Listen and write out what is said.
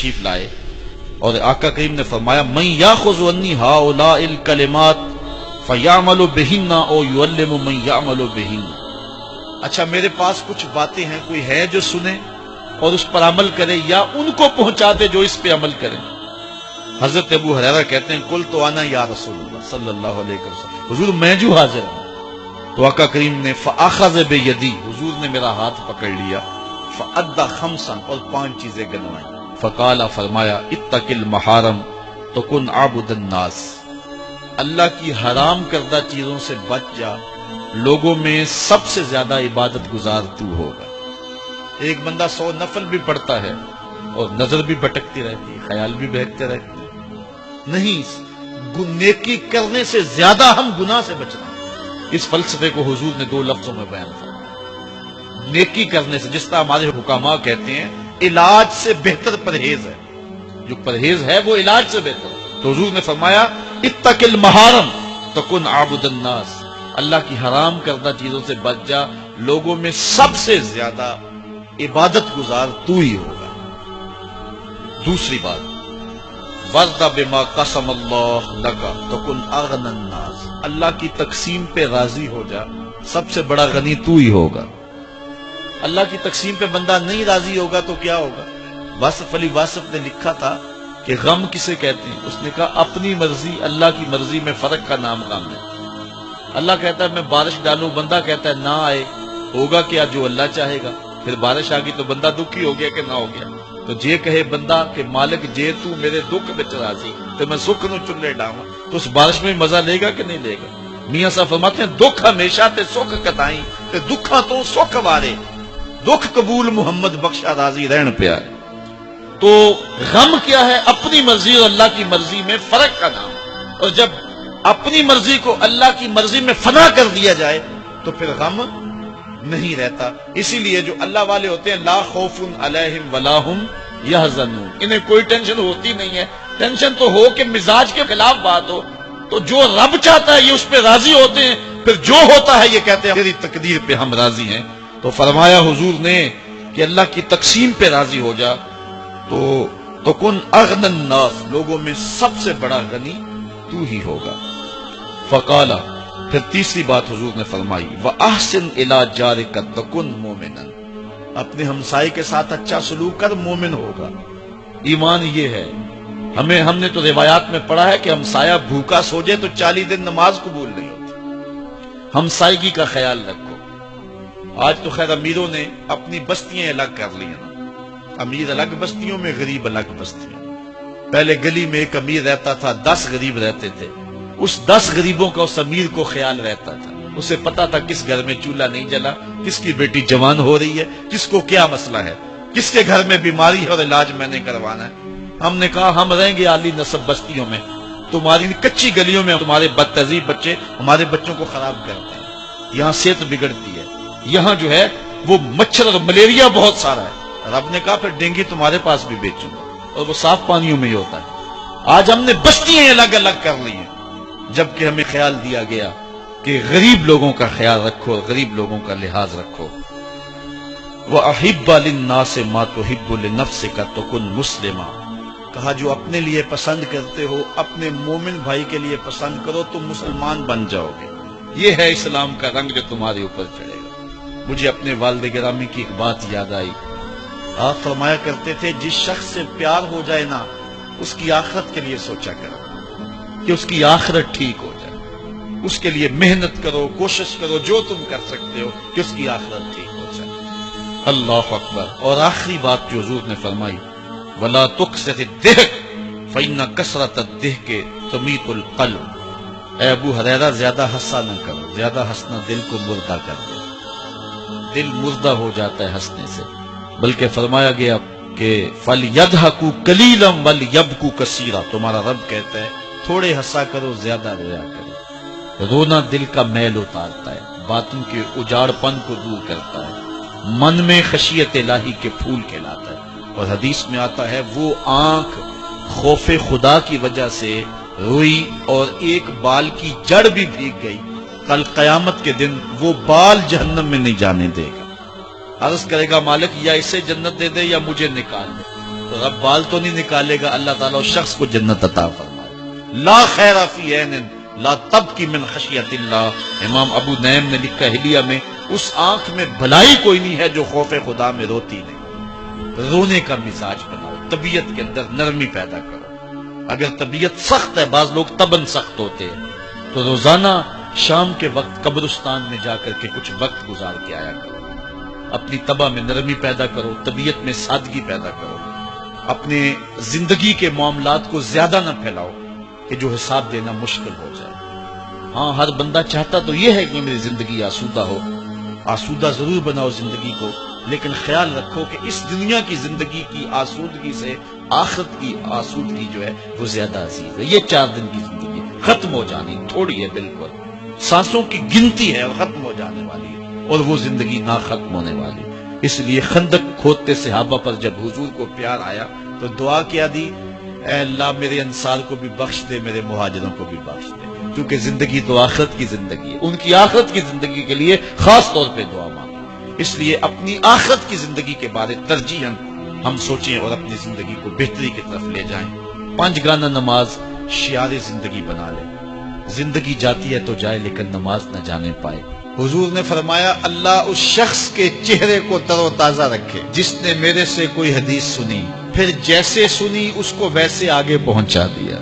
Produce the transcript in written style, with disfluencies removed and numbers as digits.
تشریف لائے اور آقا کریم نے فرمایا من یاخذ عنی ہؤلاء الکلمات فیعمل بہن او یعلم من یعمل بہن، اچھا میرے پاس کچھ باتیں ہیں، کوئی ہے جو سنے اور اس پر عمل کرے یا ان کو پہنچا دے جو اس پہ عمل کریں؟ حضرت ابو ہریرہ کہتے ہیں قلت انا یا رسول اللہ صلی اللہ علیہ وسلم، حضور میں جو حاضر ہوں۔ تو آقا کریم نے فاخذ بیدی، حضور نے میرا ہاتھ پکڑ لیا، فادى خمسا، اور 5 چیزیں گنوائیں، فقال، فرمایا اتق المحارم تکن عابد الناس، اللہ کی حرام کردہ چیزوں سے بچ جا، لوگوں میں سب سے زیادہ عبادت گزار تو ہوگا۔ ایک بندہ 100 نفل بھی پڑھتا ہے اور نظر بھی بھٹکتی رہتی ہے، خیال بھی بہکتے رہتے ہیں، نہیں، نیکی کرنے سے زیادہ ہم گناہ سے بچنا۔ اس فلسفے کو حضور نے 2 لفظوں میں بیان فرمایا، نیکی کرنے سے، جس طرح ہمارے حکماء کہتے ہیں علاج سے بہتر پرہیز ہے، جو پرہیز ہے وہ علاج سے بہتر ہے۔ تو حضور نے فرمایا اتق المحارم تکن عابد الناس، اللہ کی حرام کردہ چیزوں سے بچ جا، لوگوں میں سب سے زیادہ عبادت گزار تو ہی ہوگا۔ دوسری بات، وَرْضَ بِمَا قَسَمَ اللَّهُ لَكَ تَكُنْ أَغْنَى النَّاسِ، اللہ کی تقسیم پہ راضی ہو جا، سب سے بڑا غنی تو ہی ہوگا۔ اللہ کی تقسیم پہ بندہ نہیں راضی ہوگا تو کیا ہوگا؟ واصف علی واصف نے لکھا تھا کہ غم کسے کہتے ہیں؟ اس نے کہا اپنی مرضی اللہ کی مرضی میں فرق کا نام غم ہے۔ اللہ کہتا ہے میں بارش ڈالوں، بندہ کہتا ہے نہ آئے، ہوگا کیا؟ جو اللہ چاہے گا۔ پھر بارش آ گئی تو بندہ دکھی ہو گیا کہ نہ ہو گیا، تو جے کہے بندہ کہ مالک جے تو میرے دکھ وچ راضی تو میں سکھ نو چلے ڈاواں، تو اس بارش میں مزہ لے گا کہ نہیں لے گا؟ میاں صاحب فرماتے ہیں دکھ ہمیشہ تے سکھ کتائیں تے دکھاں تو سکھ وارے، دکھ قبول محمد بخشا راضی رہن پیارے۔ تو غم کیا ہے؟ اپنی مرضی اور اللہ کی مرضی میں فرق کا نام، اور جب اپنی مرضی کو اللہ کی مرضی میں فنا کر دیا جائے تو پھر غم نہیں رہتا۔ اسی لیے جو اللہ والے ہوتے ہیں لا خوف علیہم ولا ہم یحزنون، انہیں کوئی ٹینشن ہوتی نہیں ہے۔ ٹینشن تو ہو کہ مزاج کے خلاف بات ہو، تو جو رب چاہتا ہے یہ اس پہ راضی ہوتے ہیں، پھر جو ہوتا ہے یہ کہتے ہیں تیری تقدیر پہ ہم راضی ہیں۔ تو فرمایا حضور نے کہ اللہ کی تقسیم پہ راضی ہو جا تو کن اغنى الناس، لوگوں میں سب سے بڑا غنی تو ہی ہوگا۔ فقالا، پھر تیسری بات حضور نے فرمائی وَأَحْسِنْ إِلَىٰ جَارِكَ تَكُنْ مُؤْمِنًا، اپنے ہمسائے کے ساتھ اچھا سلوک کر، مومن ہوگا۔ ایمان یہ ہے، ہم نے تو روایات میں پڑھا ہے کہ ہمسایہ بھوکا سو جائے تو 40 دن نماز قبول نہیں ہوتی۔ ہمسائیگی کا خیال رکھو۔ آج تو خیر امیروں نے اپنی بستیاں الگ کر لی ہیں، امیر الگ بستیوں میں، غریب الگ بستیوں میں۔ پہلے گلی میں ایک امیر رہتا تھا، 10 غریب رہتے تھے، اس 10 غریبوں کا اس امیر کو خیال رہتا تھا، اسے پتا تھا کس گھر میں چولہا نہیں جلا، کس کی بیٹی جوان ہو رہی ہے، کس کو کیا مسئلہ ہے، کس کے گھر میں بیماری ہے اور علاج میں نے کروانا ہے۔ ہم نے کہا ہم رہیں گے عالی نسب بستیوں میں، تمہاری کچی گلیوں میں تمہارے بد تہذیب بچے ہمارے بچوں کو خراب کرتے ہیں، یہاں صحت بگڑتی ہے، یہاں جو ہے وہ مچھر اور ملیریا بہت سارا ہے۔ رب نے کہا پھر ڈینگی تمہارے پاس بھی بیچوں گا، اور وہ صاف پانیوں میں ہی ہوتا ہے۔ آج ہم نے بستیاں الگ الگ کر لی ہیں، جبکہ ہمیں خیال دیا گیا کہ غریب لوگوں کا خیال رکھو اور غریب لوگوں کا لحاظ رکھو۔ وَأَحِبَّ لِلنَّاسِ مَا تُحِبُّ لِنَفْسِكَ تَكُنْ مُسْلِمًا، کہا جو اپنے لیے پسند کرتے ہو اپنے مومن بھائی کے لیے پسند کرو، تم مسلمان بن جاؤ گے۔ یہ ہے اسلام کا رنگ جو تمہارے اوپر چڑھے گا۔ مجھے اپنے والد گرامی کی ایک بات یاد آئی، آپ فرمایا کرتے تھے جس شخص سے پیار ہو جائے نا، اس کی آخرت کے لیے سوچا کرو کہ اس کی آخرت ٹھیک ہو جائے، اس کے لیے محنت کرو، کوشش کرو، جو تم کر سکتے ہو کہ اس کی آخرت ٹھیک ہو جائے۔ اللہ اکبر۔ اور آخری بات جو حضور نے فرمائی وَلَا تُكْثِرِ الضِّحْكَ فَإِنَّ كَثْرَةَ الضِّحْكِ تُمِيتُ الْقَلْبَ، اے ابو ہریرہ زیادہ ہنسا نہ کرو، زیادہ ہنسنا دل کو مردہ کر دے، دل مردہ ہو جاتا ہے ہنسنے سے، بلکہ فرمایا گیا کہ فَلْيَضْحَكُوا قَلِيلًا وَلْيَبْكُوا كَثِيرًا، تمہارا رب کہتا ہے تھوڑے ہنسا کرو، زیادہ رویا کرو۔ رونا دل کا میل اتارتا ہے، باطن کے اجاڑ پن کو دور کرتا ہے، من میں خشیت الہی کے پھول کھلاتا ہے۔ اور حدیث میں آتا ہے وہ آنکھ خوف خدا کی وجہ سے روئی اور ایک بال کی جڑ بھی بھیگ گئی، کل قیامت کے دن وہ بال جہنم میں نہیں جانے دے گا۔ عرض کرے گا مالک یا اسے جنت دے دے یا مجھے نکال دے، تو رب بال تو نہیں نکالے گا، اللہ تعالیٰ اس شخص کو جنت عطا فرمائے۔ لا خیر فی عین لا تبکی من خشیت اللہ، امام ابو نعیم نے لکھا حلیہ میں، اس آنکھ میں بھلائی کوئی نہیں ہے جو خوف خدا میں روتی نہیں۔ رونے کا مزاج بناؤ، طبیعت کے اندر نرمی پیدا کرو۔ اگر طبیعت سخت ہے، بعض لوگ تباً سخت ہوتے ہیں، تو روزانہ شام کے وقت قبرستان میں جا کر کے کچھ وقت گزار کے آیا کرو۔ اپنی طبع میں نرمی پیدا کرو، طبیعت میں سادگی پیدا کرو۔ اپنے زندگی کے معاملات کو زیادہ نہ پھیلاؤ کہ جو حساب دینا مشکل ہو جائے۔ ہاں، ہر بندہ چاہتا تو یہ ہے کہ میری زندگی آسودہ ہو، آسودہ ضرور بناؤ زندگی کو، لیکن خیال رکھو کہ اس دنیا کی زندگی کی آسودگی سے آخرت کی آسودگی جو ہے وہ زیادہ عزیز ہے۔ یہ 4 دن کی زندگی ختم ہو جانی تھوڑی ہے، بالکل سانسوں کی گنتی ہے اور ختم ہو جانے والی ہے، اور وہ زندگی نہ ختم ہونے والی۔ اس لیے خندق کھودتے صحابہ پر جب حضور کو پیار آیا تو دعا کیا دی، اے اللہ میرے انصار کو بھی بخش دے، میرے مہاجروں کو بھی بخش دے، کیونکہ زندگی تو آخرت کی زندگی ہے۔ ان کی آخرت کی زندگی کے لیے خاص طور پہ دعا مانگو۔ اس لیے اپنی آخرت کی زندگی کے بارے ترجیحاً ہم سوچیں اور اپنی زندگی کو بہتری کی طرف لے جائیں۔ 5 گانا نماز شعار زندگی بنا لیں۔ زندگی جاتی ہے تو جائے لیکن نماز نہ جانے پائے۔ حضور نے فرمایا اللہ اس شخص کے چہرے کو تر و تازہ رکھے جس نے میرے سے کوئی حدیث سنی، پھر جیسے سنی اس کو ویسے آگے پہنچا دیا۔